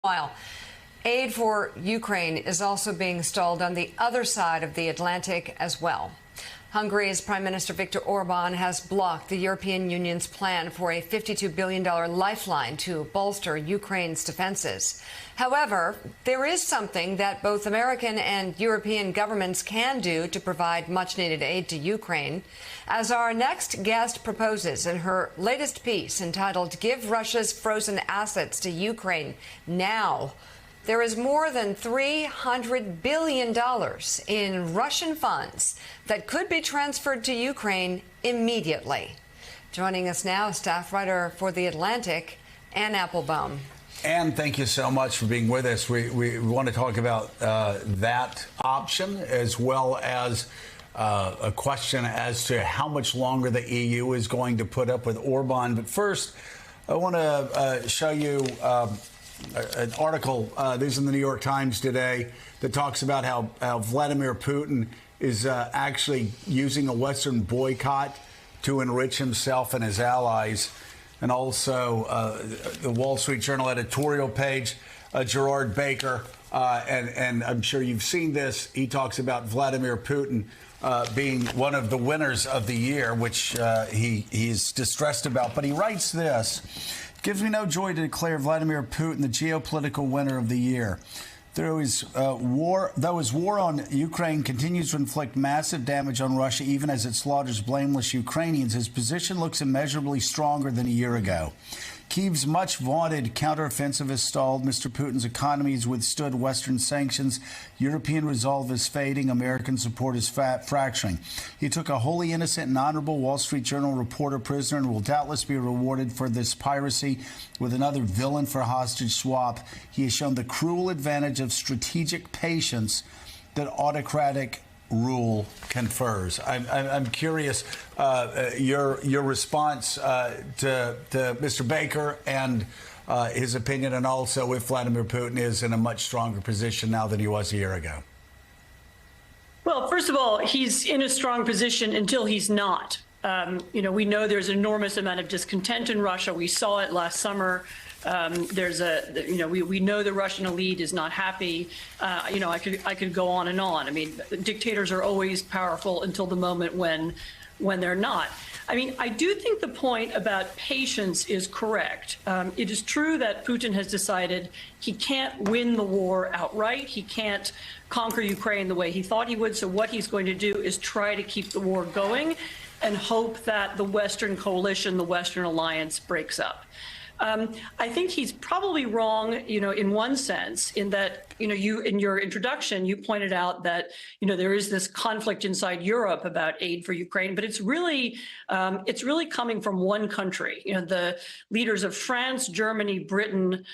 While aid for Ukraine is also being stalled on the other side of the Atlantic as well. Hungary's Prime Minister Viktor Orban has blocked the European Union's plan for a $52 billion lifeline to bolster Ukraine's defenses. However, there is something that both American and European governments can do to provide much-needed aid to Ukraine, as our next guest proposes in her latest piece entitled "Give Russia's Frozen Assets to Ukraine Now." There is more than $300 billion in Russian funds that could be transferred to Ukraine immediately. Joining us now, staff writer for The Atlantic, Anne Applebaum. Anne, thank you so much for being with us. We want to talk about that option, as well as a question as to how much longer the EU is going to put up with Orban. But first, I want to show you an article, this is in the New York Times today, that talks about how Vladimir Putin is actually using a Western boycott to enrich himself and his allies. And also the Wall Street Journal editorial page, Gerard Baker, and I'm sure you've seen this, he talks about Vladimir Putin being one of the winners of the year, which he's distressed about. But he writes this: "Gives me no joy to declare Vladimir Putin the geopolitical winner of the year. Though his war on Ukraine continues to inflict massive damage on Russia, even as it slaughters blameless Ukrainians, his position looks immeasurably stronger than a year ago. Kyiv's much vaunted counteroffensive has stalled. Mr. Putin's economy has withstood Western sanctions. European resolve is fading. American support is fracturing. He took a wholly innocent and honorable Wall Street Journal reporter prisoner and will doubtless be rewarded for this piracy with another villain for hostage swap. He has shown the cruel advantage of strategic patience that autocratic rule confers." I'm curious your response to Mr. Baker and his opinion, and also if Vladimir Putin is in a much stronger position now than he was a year ago. Well, first of all, he's in a strong position until he's not. We know there's an enormous amount of discontent in Russia. We saw it last summer. We know the Russian elite is not happy. I could go on and on. I mean, dictators are always powerful until the moment when they're not. I mean, I do think the point about patience is correct. It is true that Putin has decided he can't win the war outright. He can't conquer Ukraine the way he thought he would. So what he's going to do is try to keep the war going and hope that the Western coalition, the Western alliance, breaks up. I think he's probably wrong, in one sense, in that, you in your introduction, you pointed out that, there is this conflict inside Europe about aid for Ukraine, but it's really coming from one country. The leaders of France, Germany, Britain,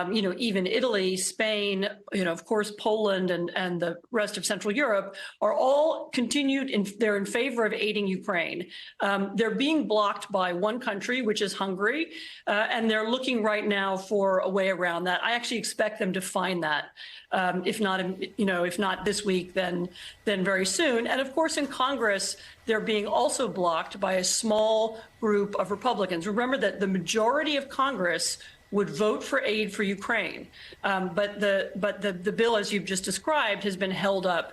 even Italy, Spain, of course, Poland and the rest of Central Europe are all they're in favor of aiding Ukraine. They're being blocked by one country, which is Hungary, and they're looking right now for a way around that. I actually expect them to find that, if not this week, then very soon. And of course, in Congress, they're being also blocked by a small group of Republicans. Remember that the majority of Congress would vote for aid for Ukraine, but the bill, as you've just described, has been held up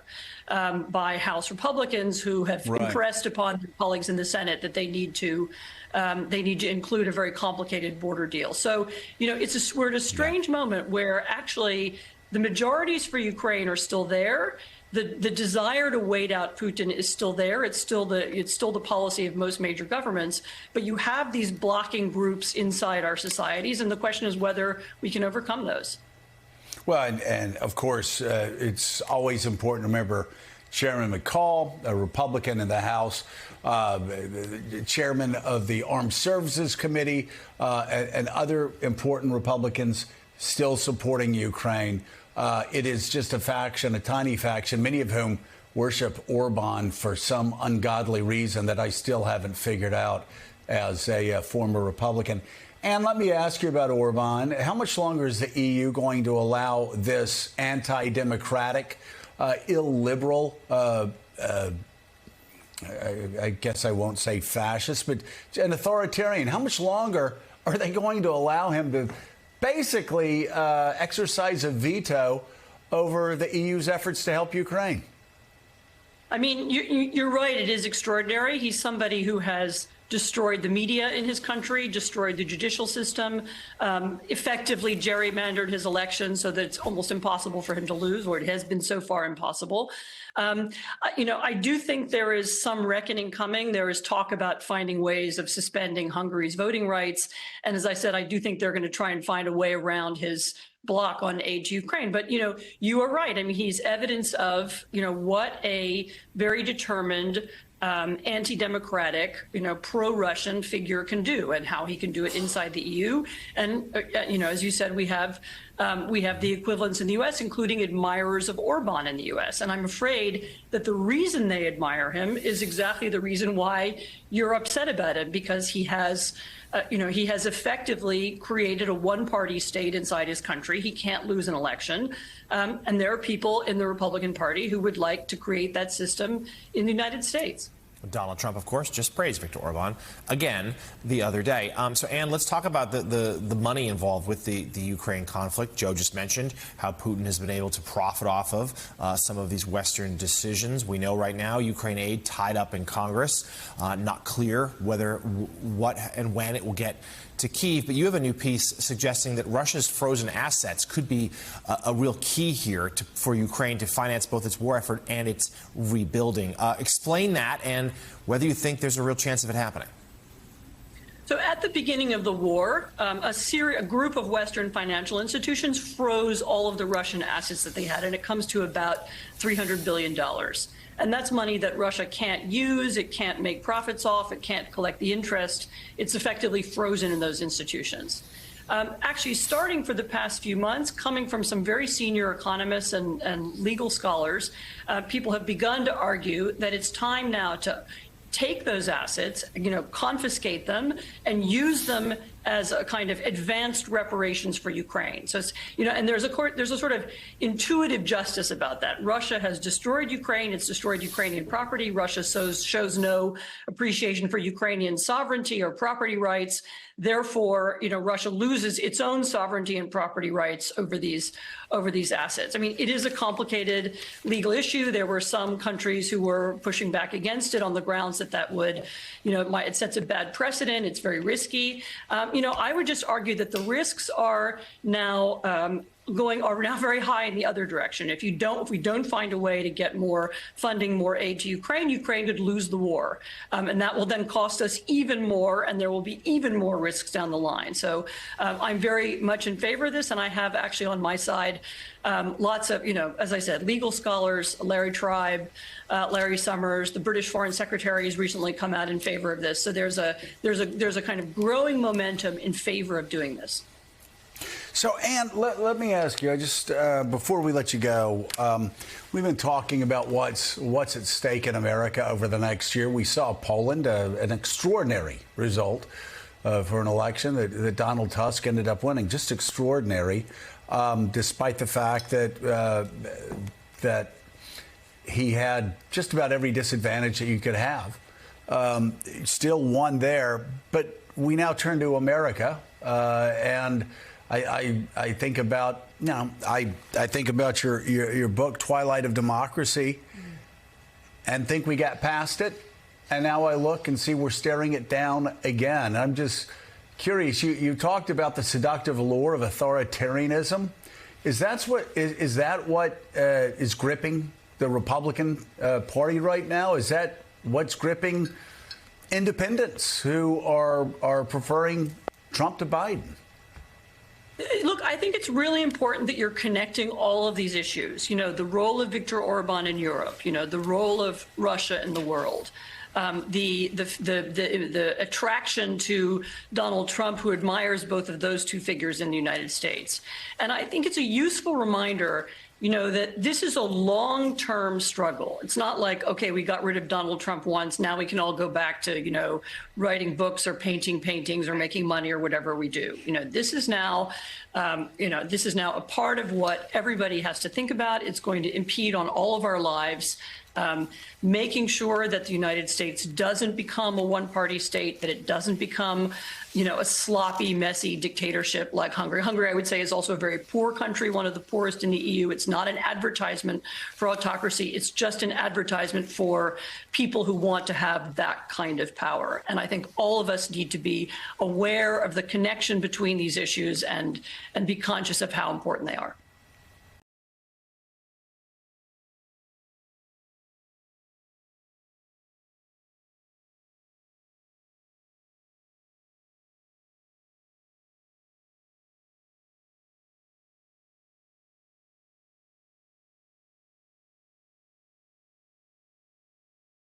by House Republicans who have impressed upon their colleagues in the Senate that they need to include a very complicated border deal. So, we're at a strange moment where actually the majorities for Ukraine are still there. The desire to wait out Putin is still there. It's still the policy of most major governments. But you have these blocking groups inside our societies, and the question is whether we can overcome those. Well, and of course, it's always important to remember Chairman McCall, a Republican in the House, the chairman of the Armed Services Committee, and other important Republicans still supporting Ukraine. It is just a faction, a tiny faction, many of whom worship Orban for some ungodly reason that I still haven't figured out as a former Republican. And let me ask you about Orban. How much longer is the EU going to allow this anti-democratic, illiberal, I guess I won't say fascist, but an authoritarian? How much longer are they going to allow him basically exercise a veto over the EU's efforts to help Ukraine. I mean, you're right. It is extraordinary. He's somebody who has destroyed the media in his country, destroyed the judicial system, effectively gerrymandered his election so that it's almost impossible for him to lose, or it has been so far impossible. I do think there is some reckoning coming. There is talk about finding ways of suspending Hungary's voting rights. And as I said, I do think they're going to try and find a way around his block on aid to Ukraine. But, you are right. I mean, he's evidence of, what a very determined anti-democratic, pro-Russian figure can do, and how he can do it inside the EU. And, as you said, we have the equivalents in the U.S., including admirers of Orban in the U.S. And I'm afraid that the reason they admire him is exactly the reason why you're upset about it, because he has effectively created a one-party state inside his country. He can't lose an election. And there are people in the Republican Party who would like to create that system in the United States. Donald Trump, of course, just praised Viktor Orban again the other day. So, Anne, let's talk about the money involved with the Ukraine conflict. Joe just mentioned how Putin has been able to profit off of some of these Western decisions. We know right now Ukraine aid tied up in Congress. Not clear what and when it will get to Kyiv. But you have a new piece suggesting that Russia's frozen assets could be a real key here for Ukraine to finance both its war effort and its rebuilding. Explain that and whether you think there's a real chance of it happening. So at the beginning of the war, a group of Western financial institutions froze all of the Russian assets that they had, and it comes to about $300 billion. And that's money that Russia can't use, it can't make profits off, it can't collect the interest. It's effectively frozen in those institutions. Actually, starting for the past few months, coming from some very senior economists and legal scholars, people have begun to argue that it's time now to take those assets, confiscate them and use them as a kind of advanced reparations for Ukraine. So, and there's a sort of intuitive justice about that. Russia has destroyed Ukraine. It's destroyed Ukrainian property. Russia shows no appreciation for Ukrainian sovereignty or property rights. Therefore, Russia loses its own sovereignty and property rights over these assets. I mean, it is a complicated legal issue. There were some countries who were pushing back against it on the grounds that would, it sets a bad precedent. It's very risky. I would just argue that the risks are now very high in the other direction. If we don't find a way to get more funding, more aid to Ukraine, Ukraine could lose the war. And that will then cost us even more, and there will be even more risks down the line. So I'm very much in favor of this, and I have actually on my side lots of, as I said, legal scholars, Larry Tribe, Larry Summers, the British Foreign Secretary has recently come out in favor of this. So there's a kind of growing momentum in favor of doing this. So, Anne, let me ask you, before we let you go, we've been talking about what's at stake in America over the next year. We saw Poland, an extraordinary result for an election that Donald Tusk ended up winning. Just extraordinary, despite the fact that he had just about every disadvantage that you could have. Still won there, but we now turn to America, and I think about I think about your book Twilight of Democracy, and think we got past it, and now I look and see we're staring it down again. I'm just curious. You talked about the seductive allure of authoritarianism. Is that what is gripping the Republican Party right now? Is that what's gripping independents who are preferring Trump to Biden? Look, I think it's really important that you're connecting all of these issues. The role of Viktor Orban in Europe, the role of Russia in the world, the attraction to Donald Trump, who admires both of those two figures in the United States. And I think it's a useful reminder that this is a long-term struggle. It's not like, okay, we got rid of Donald Trump once, now we can all go back to, writing books or painting paintings or making money or whatever we do. This is now, a part of what everybody has to think about. It's going to impede on all of our lives. Making sure that the United States doesn't become a one-party state, that it doesn't become a sloppy, messy dictatorship like Hungary. Hungary, I would say, is also a very poor country, one of the poorest in the EU. It's not an advertisement for autocracy. It's just an advertisement for people who want to have that kind of power. And I think all of us need to be aware of the connection between these issues and be conscious of how important they are.